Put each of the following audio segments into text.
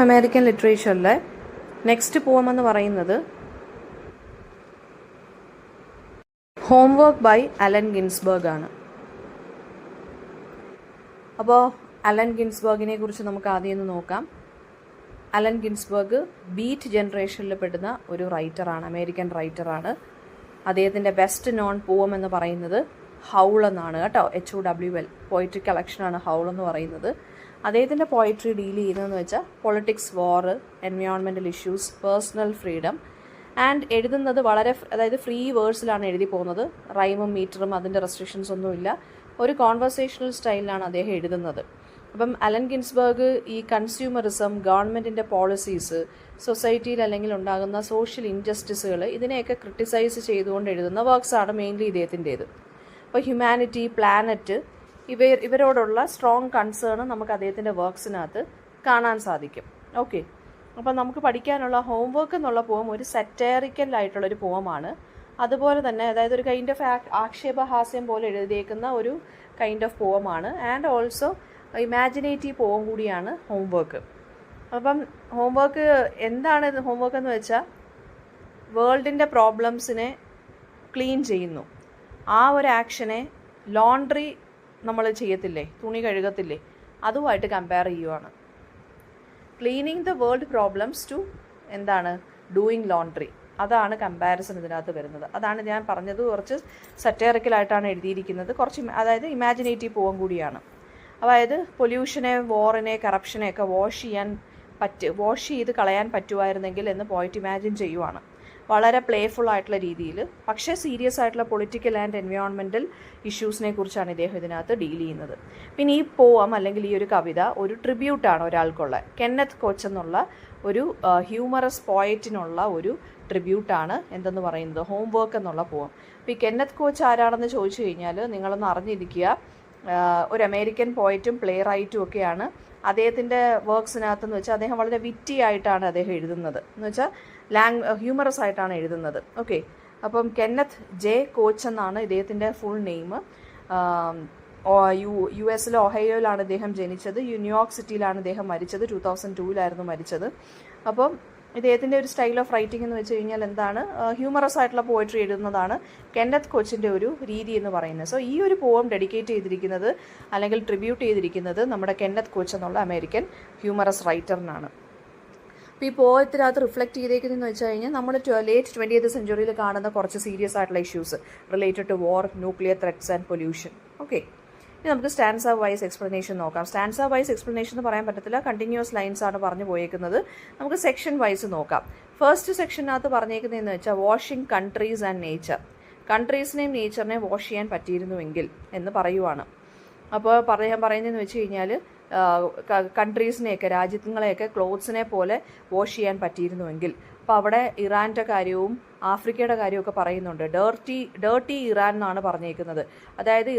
American ലിറ്ററേച്ചറിലെ next പോം എന്ന് പറയുന്നത് ഹോംവർക്ക് ബൈ അലൻ ഗിൻസ്ബർഗ് ആണ്. അപ്പോൾ അലൻ ഗിൻസ്ബർഗിനെ കുറിച്ച് നമുക്ക് ആദ്യം ഒന്ന് നോക്കാം. അലൻ ഗിൻസ്ബർഗ് ബീറ്റ് ജനറേഷനിൽ പെടുന്ന ഒരു റൈറ്ററാണ്, അമേരിക്കൻ റൈറ്ററാണ്. അദ്ദേഹത്തിൻ്റെ ബെസ്റ്റ് നോൺ പോം എന്ന് പറയുന്നത് ഹൗൾ എന്നാണ് കേട്ടോ. HOWL പോയിട്രി കളക്ഷനാണ് ഹൗൾ എന്ന് പറയുന്നത്. അദ്ദേഹത്തിൻ്റെ പോയിട്രി ഡീൽ ചെയ്യുന്നതെന്ന് വെച്ചാൽ politics, war, environmental issues, personal freedom and എഴുതുന്നത് വളരെ ഫ്രീ വേർഡ്സിലാണ് എഴുതി പോകുന്നത്. റൈമും മീറ്ററും അതിൻ്റെ റെസ്ട്രിക്ഷൻസ് ഒന്നുമില്ല. ഒരു കോൺവെർസേഷണൽ സ്റ്റൈലിലാണ് അദ്ദേഹം എഴുതുന്നത്. അപ്പം അലൻ ഗിൻസ്ബർഗ് ഈ കൺസ്യൂമറിസം, ഗവൺമെൻറ്റിൻ്റെ പോളിസീസ്, സൊസൈറ്റിയിൽ അല്ലെങ്കിൽ ഉണ്ടാകുന്ന സോഷ്യൽ ഇൻജസ്റ്റിസുകൾ, ഇതിനെയൊക്കെ ക്രിട്ടിസൈസ് ചെയ്തുകൊണ്ട് എഴുതുന്ന വർക്ക്സാണ് മെയിൻലി ഇദ്ദേഹത്തിൻ്റേത്. അപ്പോൾ ഹ്യൂമാനിറ്റി, പ്ലാനറ്റ്, ഇവരോടുള്ള സ്ട്രോങ് കൺസേൺ നമുക്ക് അദ്ദേഹത്തിൻ്റെ വർക്ക്സിനകത്ത് കാണാൻ സാധിക്കും. ഓക്കെ, അപ്പോൾ നമുക്ക് പഠിക്കാനുള്ള ഹോംവർക്ക് എന്നുള്ള പോം ഒരു സറ്റയറിക്കലായിട്ടുള്ളൊരു പോമാണ്. അതുപോലെ തന്നെ ഒരു കൈൻഡ് ഓഫ് ആക്ഷേപഹാസ്യം പോലെ എഴുതിയേക്കുന്ന ഒരു കൈൻഡ് ഓഫ് പോമാണ്. ആൻഡ് ഓൾസോ ഇമാജിനേറ്റീവ് പോം കൂടിയാണ് ഹോംവർക്ക്. അപ്പം ഹോംവർക്ക് എന്താണ് ഹോംവർക്ക് എന്ന് വെച്ചാൽ വേൾഡിൻ്റെ പ്രോബ്ലംസിനെ ക്ലീൻ ചെയ്യുന്നു. ആ ഒരു ആക്ഷനെ ലോണ്ട്രി നമ്മൾ ചെയ്യത്തില്ലേ, തുണി കഴുകത്തില്ലേ, അതുമായിട്ട് കമ്പയർ ചെയ്യുവാണ്. Cleaning the world problems to doing laundry, അതാണ് കമ്പാരിസൺ ഇതിനകത്ത് വരുന്നത്. അതാണ് ഞാൻ പറഞ്ഞത്, കുറച്ച് സറ്റയറിക്കലായിട്ടാണ് എഴുതിയിരിക്കുന്നത്, കുറച്ച് ഇമാജിനേറ്റീവ് പോം കൂടിയാണ്. പൊല്യൂഷനെ, വാറിനെ, കറപ്ഷനെയൊക്കെ വാഷ് ചെയ്ത് കളയാൻ പറ്റുമായിരുന്നെങ്കിൽ എന്ന് പോയിട്ട് ഇമാജിൻ ചെയ്യുവാണ്. വളരെ പ്ലേഫുൾ ആയിട്ടുള്ള രീതിയിൽ, പക്ഷേ സീരിയസ് ആയിട്ടുള്ള പൊളിറ്റിക്കൽ ആൻഡ് എൻവയോൺമെൻറ്റൽ ഇഷ്യൂസിനെ കുറിച്ചാണ് ഇദ്ദേഹം ഇതിനകത്ത് ഡീൽ ചെയ്യുന്നത്. പിന്നെ ഈ പോം അല്ലെങ്കിൽ ഈ ഒരു കവിത ഒരു ട്രിബ്യൂട്ടാണ് ഒരാൾക്കുള്ള, കെന്നത്ത് കോച്ച് എന്നുള്ള ഒരു ഹ്യൂമറസ് പോയറ്റിനുള്ള ഒരു ട്രിബ്യൂട്ടാണ് എന്തെന്ന് പറയുന്നത് ഹോംവർക്ക് എന്നുള്ള പോം. അപ്പോൾ ഈ കെന്നത്ത് കോച്ച് ആരാണെന്ന് ചോദിച്ചു കഴിഞ്ഞാൽ നിങ്ങളൊന്ന് അറിഞ്ഞിരിക്കുക, ഒരു അമേരിക്കൻ പോയറ്റും പ്ലേ റൈറ്റും ഒക്കെയാണ്. അദ്ദേഹത്തിൻ്റെ വർക്ക്സിനകത്തെന്ന് വെച്ചാൽ അദ്ദേഹം വളരെ വിറ്റി ആയിട്ടാണ് അദ്ദേഹം എഴുതുന്നത്, എന്ന് വെച്ചാൽ ഹ്യൂമറസ് ആയിട്ടാണ് എഴുതുന്നത്. ഓക്കെ, അപ്പം കെന്നത്ത് ജെ കോച്ച് എന്നാണ് ഇദ്ദേഹത്തിൻ്റെ ഫുൾ നെയിം. US ഒഹയോയിലാണ് ഇദ്ദേഹം ജനിച്ചത്. ന്യൂയോർക്ക് സിറ്റിയിലാണ് ഇദ്ദേഹം മരിച്ചത്. 2002 മരിച്ചത്. അപ്പം ഇദ്ദേഹത്തിൻ്റെ ഒരു സ്റ്റൈൽ ഓഫ് റൈറ്റിംഗ് എന്ന് വെച്ച് കഴിഞ്ഞാൽ ഹ്യൂമറസ് ആയിട്ടുള്ള പോയട്രി എഴുതുന്നതാണ് കെന്നത്ത് കോച്ചിൻ്റെ ഒരു രീതി എന്ന് പറയുന്നത്. സോ ഈ ഒരു പോം ഡെഡിക്കേറ്റ് ചെയ്തിരിക്കുന്നത് അല്ലെങ്കിൽ ട്രിബ്യൂട്ട് ചെയ്തിരിക്കുന്നത് നമ്മുടെ കെന്നത്ത് കോച്ച് എന്നുള്ള അമേരിക്കൻ ഹ്യൂമറസ് റൈറ്ററിനാണ്. അപ്പോൾ ഈ പോയത്തിനകത്ത് റിഫ്ലക്റ്റ് ചെയ്തേക്കുന്നതെന്ന് വെച്ച് കഴിഞ്ഞാൽ നമ്മൾ ലേറ്റ് 20th സെഞ്ച്വറിയിൽ കാണുന്ന കുറച്ച് സീരിയസ് ആയിട്ടുള്ള issues related to war, nuclear threats and pollution. Okay, ഇനി നമുക്ക് സ്റ്റാൻസ വൈസ് എക്സ്പ്ലനേഷൻ നോക്കാം. സ്റ്റാൻസ വൈസ് എക്സ്പ്ലനേഷൻ എന്ന് പറയാൻ പറ്റത്തില്ല, കണ്ടിന്യൂസ് ലൈൻസ് ആണ് പറഞ്ഞു പോയേക്കുന്നത്. നമുക്ക് സെക്ഷൻ വൈസ് നോക്കാം. ഫസ്റ്റ് സെക്ഷനകത്ത് പറഞ്ഞേക്കുന്നതെന്ന് വെച്ചാൽ വാഷിംഗ് കൺട്രീസ് ആൻഡ് നേച്ചർ. കൺട്രീസിനെയും നേച്ചറിനെയും വാഷ് ചെയ്യാൻ പറ്റിയിരുന്നുവെങ്കിൽ എന്ന് പറയുവാണ്. അപ്പോൾ പറയുന്നതെന്ന് വെച്ച് കഴിഞ്ഞാൽ കൺട്രീസിനെയൊക്കെ, രാജ്യങ്ങളെയൊക്കെ ക്ലോത്ത്സിനെ പോലെ വാഷ് ചെയ്യാൻ പറ്റിയിരുന്നുവെങ്കിൽ. അപ്പോൾ അവിടെ ഇറാൻ്റെ കാര്യവും ആഫ്രിക്കയുടെ കാര്യമൊക്കെ പറയുന്നുണ്ട്. ഡേർട്ടി ഇറാൻ എന്നാണ് പറഞ്ഞേക്കുന്നത്.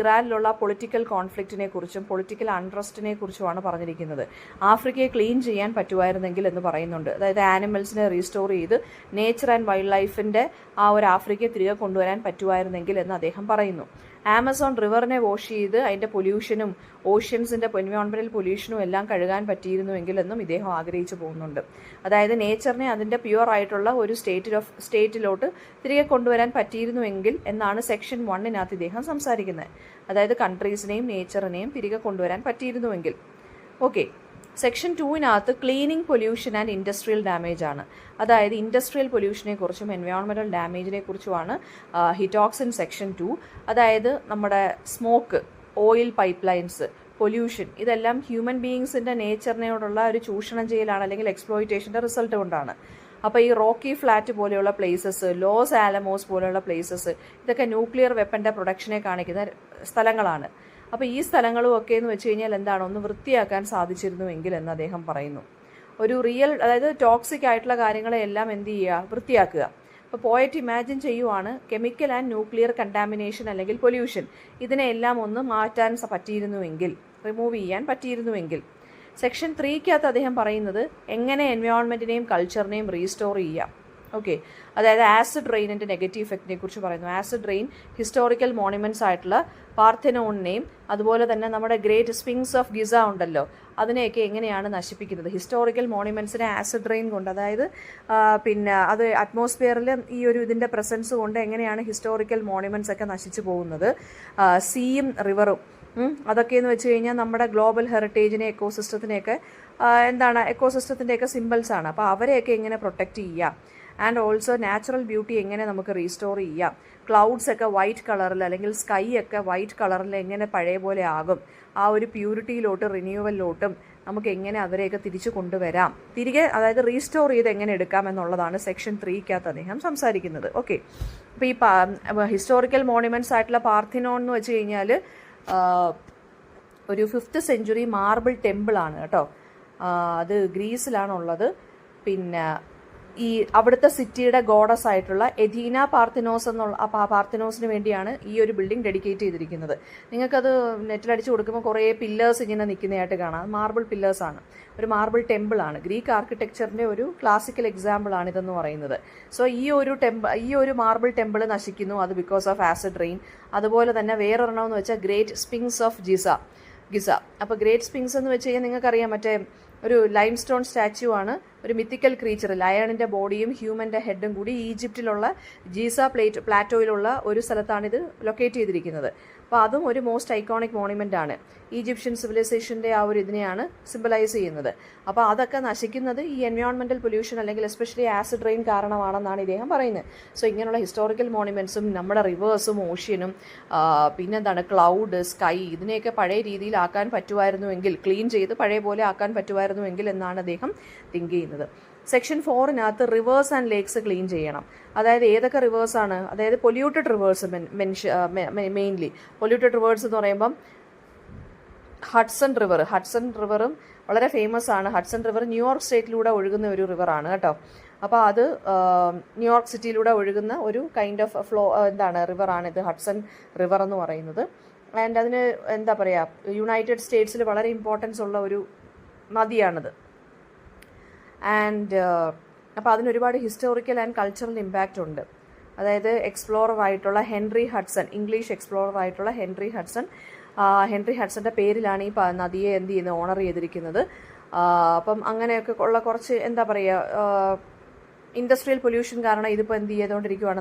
ഇറാനിലുള്ള പൊളിറ്റിക്കൽ കോൺഫ്ലിക്റ്റിനെ കുറിച്ചും പൊളിറ്റിക്കൽ അൺട്രസ്റ്റിനെ കുറിച്ചുമാണ് പറഞ്ഞിരിക്കുന്നത്. ആഫ്രിക്കയെ ക്ലീൻ ചെയ്യാൻ പറ്റുമായിരുന്നെങ്കിൽ എന്ന് പറയുന്നുണ്ട്. ആനിമൽസിനെ റീസ്റ്റോർ ചെയ്ത് നേച്ചർ ആൻഡ് വൈൽഡ് ലൈഫിൻ്റെ ആ ഒരു ആഫ്രിക്കയെ തിരികെ കൊണ്ടുവരാൻ പറ്റുമായിരുന്നെങ്കിൽ എന്ന് അദ്ദേഹം പറയുന്നു. ആമസോൺ റിവറിനെ വാഷ് ചെയ്ത് അതിൻ്റെ പൊല്യൂഷനും ഓഷ്യൻസിൻ്റെ എൻവയോൺമെൻറ്റൽ പൊല്യൂഷനും എല്ലാം കഴുകാൻ പറ്റിയിരുന്നുവെങ്കിൽ എന്നും ഇദ്ദേഹം ആഗ്രഹിച്ചു പോകുന്നുണ്ട്. നേച്ചറിനെ അതിൻ്റെ പ്യുവർ ആയിട്ടുള്ള ഒരു സ്റ്റേറ്റിലോട്ട് തിരികെ കൊണ്ടുവരാൻ പറ്റിയിരുന്നുവെങ്കിൽ എന്നാണ് സെക്ഷൻ 1 ഇദ്ദേഹം സംസാരിക്കുന്നത്. കൺട്രീസിനെയും നേച്ചറിനെയും തിരികെ കൊണ്ടുവരാൻ പറ്റിയിരുന്നുവെങ്കിൽ. Okay, section 2 cleaning pollution and industrial damage ആണ്. ഇൻഡസ്ട്രിയൽ പൊല്യൂഷനെ കുറിച്ചും എൻവയോൺമെൻറ്റൽ ഡാമേജിനെ കുറിച്ചുമാണ് ഹി ടോക്സ് ഇൻ സെക്ഷൻ 2. നമ്മുടെ smoke, oil pipe lines, pollution, ഇതെല്ലാം ഹ്യൂമൻ ബീയിങ്സിൻ്റെ നേച്ചറിനോടുള്ള ഒരു ചൂഷണം ചെയ്യലാണ് അല്ലെങ്കിൽ എക്സ്പ്ലോയിറ്റേഷൻ്റെ റിസൾട്ട് കൊണ്ടാണ്. അപ്പോൾ ഈ റോക്കി ഫ്ലാറ്റ് പോലെയുള്ള പ്ലേസസ്, ലോസ് ആലമോസ് പോലെയുള്ള പ്ലേസസ്, ഇതൊക്കെ ന്യൂക്ലിയർ വെപ്പൻ്റെ പ്രൊഡക്ഷനെ കാണിക്കുന്ന സ്ഥലങ്ങളാണ്. അപ്പോൾ ഈ സ്ഥലങ്ങളും ഒക്കെ എന്ന് വെച്ച് കഴിഞ്ഞാൽ ഒന്ന് വൃത്തിയാക്കാൻ സാധിച്ചിരുന്നുവെങ്കിൽ എന്ന് അദ്ദേഹം പറയുന്നു. ഒരു റിയൽ ടോക്സിക് ആയിട്ടുള്ള കാര്യങ്ങളെല്ലാം വൃത്തിയാക്കുക. അപ്പോൾ പോയറ്റ് ഇമാജിൻ ചെയ്യുവാണ് കെമിക്കൽ ആൻഡ് ന്യൂക്ലിയർ കണ്ടാമിനേഷൻ അല്ലെങ്കിൽ പൊല്യൂഷൻ, ഇതിനെല്ലാം ഒന്ന് മാറ്റാൻ പറ്റിയിരുന്നുവെങ്കിൽ, റിമൂവ് ചെയ്യാൻ പറ്റിയിരുന്നുവെങ്കിൽ. സെക്ഷൻ 3 അദ്ദേഹം പറയുന്നത് എങ്ങനെ എൻവയോൺമെൻറ്റിനെയും കൾച്ചറിനെയും റീസ്റ്റോർ ചെയ്യാം. ഓക്കെ, അതായത് ആസിഡ് റെയിനിൻ്റെ നെഗറ്റീവ് ഇഫക്റ്റിനെ കുറിച്ച് പറയുന്നു. ആസിഡ് റെയിൻ ഹിസ്റ്റോറിക്കൽ മോണുമെൻറ്റ്സ് ആയിട്ടുള്ള പാർഥെനോണിനെയും അതുപോലെ തന്നെ നമ്മുടെ ഗ്രേറ്റ് സ്പിങ്സ് ഓഫ് ഗിസ ഉണ്ടല്ലോ അതിനെയൊക്കെ എങ്ങനെയാണ് നശിപ്പിക്കുന്നത്? ഹിസ്റ്റോറിക്കൽ മോണുമെൻറ്റ്സിനെ ആസിഡ് റെയിൻ കൊണ്ട്, അതായത് പിന്നെ അത് അറ്റ്മോസ്ഫിയറിൽ ഈ ഒരു ഇതിൻ്റെ പ്രസൻസ് കൊണ്ട് എങ്ങനെയാണ് ഹിസ്റ്റോറിക്കൽ മോണുമെൻറ്റ്സ് ഒക്കെ നശിച്ചു പോകുന്നത്? സീയും റിവറും അതൊക്കെയെന്ന് വെച്ച് കഴിഞ്ഞാൽ നമ്മുടെ ഗ്ലോബൽ ഹെറിറ്റേജിനെ എക്കോസിസ്റ്റത്തിനെയൊക്കെ എക്കോസിസ്റ്റത്തിൻ്റെയൊക്കെ സിമ്പിൾസാണ്. അപ്പോൾ അവരെയൊക്കെ എങ്ങനെ പ്രൊട്ടക്റ്റ് ചെയ്യാം? ആൻഡ് ഓൾസോ നാച്ചുറൽ ബ്യൂട്ടി എങ്ങനെ നമുക്ക് റീസ്റ്റോർ ചെയ്യാം? ക്ലൗഡ്സ് ഒക്കെ വൈറ്റ് കളറിൽ അല്ലെങ്കിൽ സ്കൈ ഒക്കെ വൈറ്റ് കളറിൽ എങ്ങനെ പഴയ പോലെ ആകും? ആ ഒരു പ്യൂരിറ്റിയിലോട്ട് റിന്യൂവലിലോട്ടും നമുക്ക് എങ്ങനെ അവരെയൊക്കെ തിരിച്ചു കൊണ്ടുവരാം, തിരികെ അതായത് റീസ്റ്റോർ ചെയ്ത് എങ്ങനെ എടുക്കാം എന്നുള്ളതാണ് സെക്ഷൻ 3 അദ്ദേഹം സംസാരിക്കുന്നത്. ഓക്കെ, അപ്പോൾ ഈ ഹിസ്റ്റോറിക്കൽ മോണുമെൻറ്റ്സ് ആയിട്ടുള്ള പാർഥിനോൺ എന്ന് വെച്ച് കഴിഞ്ഞാൽ ഒരു 5th സെഞ്ച്വറി മാർബിൾ ടെമ്പിളാണ് കേട്ടോ. അത് ഗ്രീസിലാണുള്ളത്. പിന്നെ ഈ അവിടുത്തെ സിറ്റിയുടെ ഗോഡസ് ആയിട്ടുള്ള എഥീന പാർത്തിനോസ് എന്നുള്ള പാർത്തിനോസിന് വേണ്ടിയാണ് ഈ ഒരു ബിൽഡിംഗ് ഡെഡിക്കേറ്റ് ചെയ്തിരിക്കുന്നത്. നിങ്ങൾക്കത് നെറ്റിലടിച്ച് കൊടുക്കുമ്പോൾ കുറേ പില്ലേഴ്സ് ഇങ്ങനെ നിൽക്കുന്നതായിട്ട് കാണാം. മാർബിൾ പില്ലേഴ്സാണ്, ഒരു മാർബിൾ ടെമ്പിളാണ്. ഗ്രീക്ക് ആർക്കിടെക്ചറിൻ്റെ ഒരു ക്ലാസിക്കൽ എക്സാമ്പിളാണ് ഇതെന്ന് പറയുന്നത്. സോ ഈ ഒരു മാർബിൾ ടെമ്പിൾ നശിക്കുന്നു, അത് ബിക്കോസ് ഓഫ് ആസിഡ് റെയിൻ. അതുപോലെ തന്നെ വേറൊരെണ്ണമെന്ന് വെച്ചാൽ ഗ്രേറ്റ് സ്പിങ്സ് ഓഫ് ഗിസ. അപ്പോൾ ഗ്രേറ്റ് സ്പിങ്സ് എന്ന് വെച്ച് കഴിഞ്ഞാൽ നിങ്ങൾക്കറിയാം, മറ്റേ ഒരു ലൈം സ്റ്റോൺ സ്റ്റാച്യു ആണ്, ഒരു മിത്തിക്കൽ ക്രീച്ചർ, ലയണിൻ്റെ ബോഡിയും ഹ്യൂമൻ്റെ ഹെഡും കൂടി ഈജിപ്തിലുള്ള ഗീസ പ്ലാറ്റോയിലുള്ള ഒരു സ്ഥലത്താണിത് ലൊക്കേറ്റ് ചെയ്തിരിക്കുന്നത്. അപ്പോൾ അതും ഒരു മോസ്റ്റ് ഐക്കോണിക് മോണുമെൻ്റ് ആണ്. ഈജിപ്ഷ്യൻ സിവിലൈസേഷൻ്റെ ആ ഒരു ഇതിനെയാണ് സിംബലൈസ് ചെയ്യുന്നത്. അപ്പോൾ അതൊക്കെ നശിക്കുന്നത് ഈ എൻവയോൺമെൻറ്റൽ പൊല്യൂഷൻ അല്ലെങ്കിൽ എസ്പെഷ്യലി ആസിഡ് റെയിൻ കാരണമാണെന്നാണ് ഇദ്ദേഹം പറയുന്നത്. സോ ഇങ്ങനെയുള്ള ഹിസ്റ്റോറിക്കൽ മോണുമെൻറ്റ്സും നമ്മുടെ റിവേഴ്സും ഓഷ്യനും പിന്നെന്താണ് ക്ലൗഡ്, സ്കൈ, ഇതിനെയൊക്കെ പഴയ രീതിയിലാക്കാൻ പറ്റുമായിരുന്നുവെങ്കിൽ, ക്ലീൻ ചെയ്ത് പഴയ പോലെ ആക്കാൻ പറ്റുമായിരുന്നുവെങ്കിൽ എന്നാണ് അദ്ദേഹം തിങ്ക് ചെയ്യുന്നത്. Section 4 reverse and lakes clean ചെയ്യണം. അതായത് ഏതൊക്കെ റിവേഴ്സാണ്? അതായത് polluted reverse mainly. Polluted reverse എന്ന് പറയുമ്പം ഹഡ്സൺ റിവറും വളരെ ഫേമസ് ആണ്. ഹഡ്സൺ റിവർ ന്യൂയോർക്ക് സ്റ്റേറ്റിലൂടെ ഒഴുകുന്ന ഒരു റിവറാണ് കേട്ടോ. അപ്പോൾ അത് ന്യൂയോർക്ക് സിറ്റിയിലൂടെ ഒഴുകുന്ന ഒരു കൈൻഡ് ഓഫ് റിവറാണ് ഇത്, ഹഡ്സൺ റിവർ എന്ന് പറയുന്നത്. ആൻഡ് അതിന് എന്താ പറയുക, യുണൈറ്റഡ് സ്റ്റേറ്റ്സിൽ വളരെ ഇമ്പോർട്ടൻസ് ഉള്ള ഒരു നദിയാണിത്. ആൻഡ് അപ്പോൾ അതിനൊരുപാട് ഹിസ്റ്റോറിക്കൽ ആൻഡ് കൾച്ചറൽ ഇമ്പാക്റ്റ് ഉണ്ട്. അതായത് എക്സ്പ്ലോററായിട്ടുള്ള ഇംഗ്ലീഷ് എക്സ്പ്ലോററായിട്ടുള്ള ഹെൻറി ഹഡ്സൻ്റെ പേരിലാണ് ഈ നദിയെ ഓണർ ചെയ്തിരിക്കുന്നത്. അപ്പം അങ്ങനെയൊക്കെ ഉള്ള കുറച്ച് എന്താ പറയുക, ഇൻഡസ്ട്രിയൽ പൊല്യൂഷൻ കാരണം ഇതിപ്പോൾ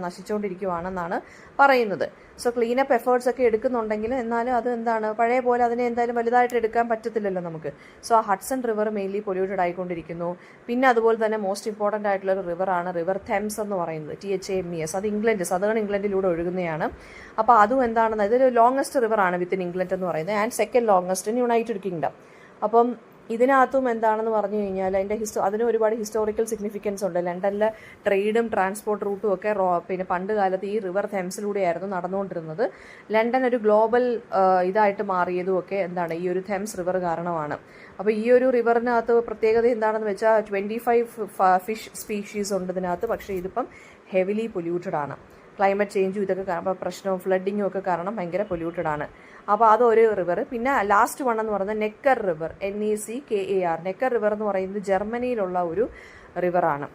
നശിച്ചുകൊണ്ടിരിക്കുവാണെന്നാണ് പറയുന്നത്. സോ ക്ലീനപ്പ് എഫേർട്സ് ഒക്കെ എടുക്കുന്നുണ്ടെങ്കിൽ എന്നാലും അത് പഴയ പോലെ അതിനെ എന്തായാലും വലുതായിട്ട് എടുക്കാൻ പറ്റത്തില്ലല്ലോ നമുക്ക്. സോ ആ ഹഡ്സൺ റിവർ മെയിൻലി പൊല്യൂട്ടഡ് ആയിക്കൊണ്ടിരിക്കുന്നു. പിന്നെ അതുപോലെ തന്നെ മോസ്റ്റ് ഇമ്പോർട്ടൻ്റ് ആയിട്ടുള്ള ഒരു റിവറാണ് റിവർ തെംസ് എന്ന് പറയുന്നത്, THAMES. അത് സദേൺ ഇംഗ്ലണ്ടിലൂടെ ഒഴുകുന്നതാണ്. അപ്പോൾ അതും ഇതൊരു ലോങ്ങസ്റ്റ് റിവറാണ് വിത്തിൻ ഇംഗ്ലണ്ട് എന്ന് പറയുന്നത്, and second longest in United kingdom. അപ്പം ഇതിനകത്തും എന്താണെന്ന് പറഞ്ഞു കഴിഞ്ഞാൽ അതിന് ഒരുപാട് ഹിസ്റ്റോറിക്കൽ സിഗ്നിഫിക്കൻസ് ഉണ്ട്. ലണ്ടനിലെ ട്രേഡും ട്രാൻസ്പോർട്ട് റൂട്ടും ഒക്കെ പിന്നെ പണ്ട് കാലത്ത് ഈ റിവർ തെംസിലൂടെയായിരുന്നു നടന്നുകൊണ്ടിരുന്നത്. ലണ്ടൻ ഒരു ഗ്ലോബൽ ഇതായിട്ട് മാറിയതും ഒക്കെ ഈ ഒരു തെംസ് റിവർ കാരണമാണ്. അപ്പോൾ ഈ ഒരു റിവറിനകത്ത് പ്രത്യേകത എന്താണെന്ന് വെച്ചാൽ 25 ഫിഷ് സ്പീഷീസ് ഉണ്ട് ഇതിനകത്ത്. പക്ഷേ ഇതിപ്പം ഹെവിലി പൊല്യൂട്ടഡ് ആണ്. ക്ലൈമറ്റ് ചേഞ്ചും ഇതൊക്കെ പ്രശ്നവും ഫ്ലഡിങ്ങും ഒക്കെ കാരണം ഭയങ്കര പൊല്യൂട്ടഡ് ആണ്. അപ്പോൾ അതൊരു റിവർ. പിന്നെ ലാസ്റ്റ് വൺ എന്ന് പറയുന്നത് Necker river, NECKAR. Necker river എന്ന് പറയുന്നത് ജർമ്മനിയിലുള്ള ഒരു റിവറാണ്.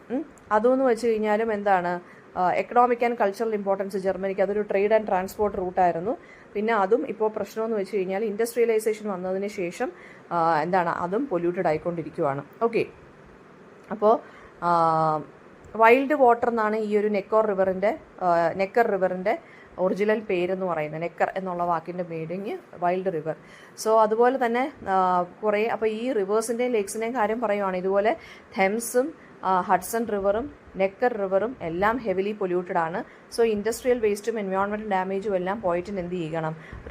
അതെന്ന് വെച്ച് കഴിഞ്ഞാലും എക്കണോമിക് ആൻഡ് കൾച്ചറൽ ഇമ്പോർട്ടൻസ് ജർമ്മനിക്ക്. അതൊരു ട്രേഡ് ആൻഡ് ട്രാൻസ്പോർട്ട് റൂട്ടായിരുന്നു. പിന്നെ അതും ഇപ്പോൾ പ്രശ്നമെന്ന് വെച്ച് കഴിഞ്ഞാൽ ഇൻഡസ്ട്രിയലൈസേഷൻ വന്നതിന് ശേഷം അതും പൊല്യൂട്ടഡ് ആയിക്കൊണ്ടിരിക്കുവാണ്. ഓക്കെ, അപ്പോൾ വൈൽഡ് വാട്ടർ എന്നാണ് ഈ ഒരു നെക്കർ റിവറിൻ്റെ ഒറിജിനൽ പേരെന്ന് പറയുന്നത്. നെക്കർ എന്നുള്ള വാക്കിൻ്റെ മീനിങ് വൈൽഡ് റിവർ. സോ അതുപോലെ തന്നെ അപ്പോൾ ഈ റിവേഴ്സിൻ്റെയും ലേക്സിൻ്റെയും കാര്യം പറയുവാണ്. ഇതുപോലെ തെംസും ഹഡ്സൺ റിവറും നെക്കർ റിവറും എല്ലാം ഹെവിലി പൊല്യൂട്ടഡ് ആണ്. സോ ഇൻഡസ്ട്രിയൽ വേസ്റ്റും എൻവയോൺമെൻറ്റൽ ഡാമേജും എല്ലാം പോയിട്ടിന്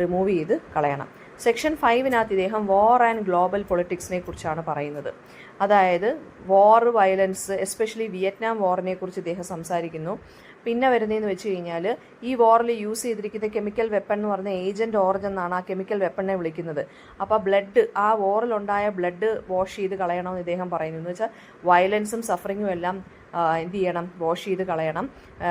റിമൂവ് ചെയ്ത് കളയണം. സെക്ഷൻ 5 ഇദ്ദേഹം വാർ ആൻഡ് ഗ്ലോബൽ പൊളിറ്റിക്സിനെ കുറിച്ചാണ് പറയുന്നത്. അതായത് വാർ, വയലൻസ്, എസ്പെഷ്യലി വിയറ്റ്നാം വാറിനെ കുറിച്ച് ഇദ്ദേഹം സംസാരിക്കുന്നു. പിന്നെ വരുന്നതെന്ന് വെച്ച് കഴിഞ്ഞാൽ ഈ വാറിൽ യൂസ് ചെയ്തിരിക്കുന്ന കെമിക്കൽ വെപ്പൺ എന്ന് പറഞ്ഞ ഏജൻറ്റ് ഓറഞ്ച് എന്നാണ് ആ കെമിക്കൽ വെപ്പണിനെ വിളിക്കുന്നത്. അപ്പോൾ ആ വാറിലുണ്ടായ ബ്ലഡ് വാഷ് ചെയ്ത് കളയണമെന്ന് ഇദ്ദേഹം പറയുന്നു. എന്ന് വെച്ചാൽ വയലൻസും സഫറിങ്ങും എല്ലാം വാഷ് ചെയ്ത് കളയണം.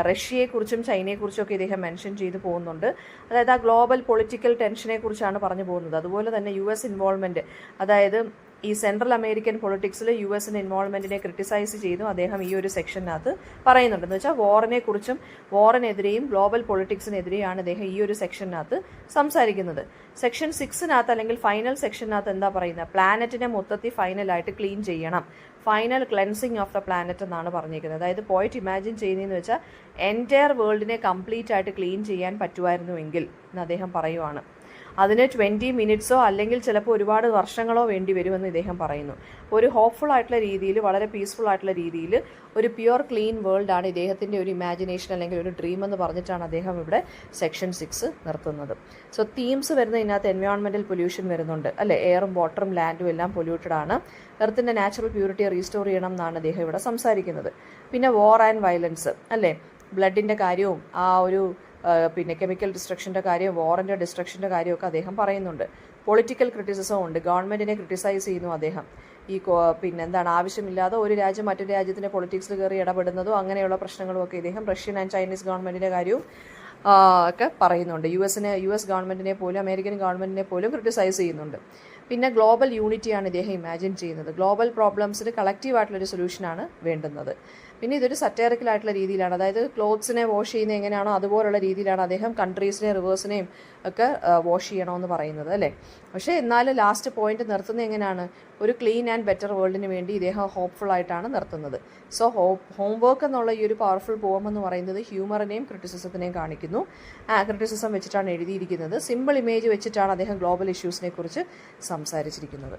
റഷ്യയെക്കുറിച്ചും ചൈനയെക്കുറിച്ചും ഒക്കെ ഇദ്ദേഹം മെൻഷൻ ചെയ്ത് പോകുന്നുണ്ട്. അതായത് ആ ഗ്ലോബൽ പൊളിറ്റിക്കൽ ടെൻഷനെ കുറിച്ചാണ് പറഞ്ഞു പോകുന്നത്. അതുപോലെ തന്നെ US ഇൻവോൾവ്മെൻറ്റ്, അതായത് ഈ സെൻട്രൽ അമേരിക്കൻ പൊളിറ്റിക്സിൽ US-ന്റെ ഇൻവോൾവ്മെൻറ്റിനെ ക്രിട്ടിസൈസ് ചെയ്തു അദ്ദേഹം ഈ ഒരു സെക്ഷനകത്ത് പറയുന്നുണ്ട്. എന്ന് വെച്ചാൽ വാറിനെ കുറിച്ചും വാറിനെതിരെയും ഗ്ലോബൽ പൊളിറ്റിക്സിനെതിരെയാണ് അദ്ദേഹം ഈ ഒരു സെക്ഷനകത്ത് സംസാരിക്കുന്നത്. സെക്ഷൻ 6-നകത്ത് അല്ലെങ്കിൽ ഫൈനൽ സെക്ഷനകത്ത് എന്താ പറയുന്നത്? പ്ലാനറ്റിനെ മൊത്തത്തിൽ ഫൈനലായിട്ട് ക്ലീൻ ചെയ്യണം, final cleansing of the planet എന്നാണ് പറഞ്ഞിരിക്കുന്നത്. അതായത് പോയിട്ട് ഇമാജിൻ ചെയ്യുന്നതെന്ന് വെച്ചാൽ എൻറ്റയർ വേൾഡിനെ കംപ്ലീറ്റ് ആയിട്ട് ക്ലീൻ ചെയ്യാൻ പറ്റുമായിരുന്നുവെങ്കിൽ എന്ന് അദ്ദേഹം പറയുവാണ്. അതിന് 20 മിനിറ്റ്സോ അല്ലെങ്കിൽ ചിലപ്പോൾ ഒരുപാട് വർഷങ്ങളോ വേണ്ടി വരുമെന്ന് ഇദ്ദേഹം പറയുന്നു. ഒരു ഹോപ്പ്ഫുൾ ആയിട്ടുള്ള രീതിയിൽ, വളരെ പീസ്ഫുൾ ആയിട്ടുള്ള രീതിയിൽ ഒരു പ്യുവർ ക്ലീൻ വേൾഡാണ് ഇദ്ദേഹത്തിൻ്റെ ഒരു ഇമാജിനേഷൻ അല്ലെങ്കിൽ ഒരു ഡ്രീം എന്ന് പറഞ്ഞിട്ടാണ് അദ്ദേഹം ഇവിടെ സെക്ഷൻ 6 നിർത്തുന്നത്. സോ തീംസ് വരുന്ന ഇതിനകത്ത് എൻവയോൺമെൻറ്റൽ പൊല്യൂഷൻ വരുന്നുണ്ട് അല്ലേ, എയറും വാട്ടറും ലാൻഡും എല്ലാം പൊല്യൂട്ടഡ് ആണ്. എർത്തിൻ്റെ നാച്ചുറൽ പ്യൂരിറ്റിയെ റീസ്റ്റോർ ചെയ്യണം എന്നാണ് അദ്ദേഹം ഇവിടെ സംസാരിക്കുന്നത്. പിന്നെ വാർ ആൻഡ് വയലൻസ് അല്ലേ, ബ്ലഡിൻ്റെ കാര്യവും ആ ഒരു പിന്നെ കെമിക്കൽ ഡിസ്ട്രക്ഷൻ്റെ കാര്യവും വാറിൻ്റെ ഡിസ്ട്രക്ഷൻ്റെ കാര്യമൊക്കെ അദ്ദേഹം പറയുന്നുണ്ട്. പൊളിറ്റിക്കൽ ക്രിറ്റിസിസവും ഉണ്ട്, ഗവൺമെൻറ്റിനെ ക്രിട്ടിസൈസ് ചെയ്യുന്നു അദ്ദേഹം. ഈ പിന്നെ എന്താണ് ആവശ്യമില്ലാതെ ഒരു രാജ്യം മറ്റൊരു രാജ്യത്തിൻ്റെ പൊളിറ്റിക്സിൽ കയറി ഇടപെടുന്നതോ അങ്ങനെയുള്ള പ്രശ്നങ്ങളും ഒക്കെ ഇദ്ദേഹം റഷ്യൻ ആൻഡ് ചൈനീസ് ഗവൺമെൻറ്റിൻ്റെ കാര്യവും ഒക്കെ പറയുന്നുണ്ട്. US ഗവൺമെൻറ്റിനെ പോലും അമേരിക്കൻ ഗവൺമെൻറ്റിനെ പോലും ക്രിട്ടിസൈസ് ചെയ്യുന്നുണ്ട്. പിന്നെ ഗ്ലോബൽ യൂണിറ്റിയാണ് ഇദ്ദേഹം ഇമാജിൻ ചെയ്യുന്നത്. ഗ്ലോബൽ പ്രോബ്ലംസിന് കളക്റ്റീവായിട്ടുള്ളൊരു സൊല്യൂഷനാണ് വേണ്ടുന്നത്. പിന്നെ ഇതൊരു സറ്റേറിക്കലായിട്ടുള്ള രീതിയിലാണ്, അതായത് ക്ലോത്ത്സിനെ വാഷ് ചെയ്യുന്നത് എങ്ങനെയാണോ അതുപോലുള്ള രീതിയിലാണ് അദ്ദേഹം കൺട്രീസിനെയും റിവേഴ്സിനെയും ഒക്കെ വാഷ് ചെയ്യണമെന്ന് പറയുന്നത് അല്ലേ. പക്ഷേ എന്നാലും ലാസ്റ്റ് പോയിന്റ് നിർത്തുന്നത് എങ്ങനെയാണ്? ഒരു ക്ലീൻ ആൻഡ് ബെറ്റർ വേൾഡിന് വേണ്ടി ഇദ്ദേഹം ഹോപ്പ്ഫുൾ ആയിട്ടാണ് നിർത്തുന്നത്. സോ ഹോംവർക്ക് എന്നുള്ള ഈ ഒരു പവർഫുൾ പോം എന്ന് പറയുന്നത് ഹ്യൂമറിനെയും ക്രിറ്റിസിസത്തിനെയും കാണിക്കുന്നു. ക്രിറ്റിസിസം വെച്ചിട്ടാണ് എഴുതിയിരിക്കുന്നത്. സിമ്പിൾ ഇമേജ് വെച്ചിട്ടാണ് അദ്ദേഹം ഗ്ലോബൽ ഇഷ്യൂസിനെ കുറിച്ച് സംസാരിച്ചിരിക്കുന്നത്.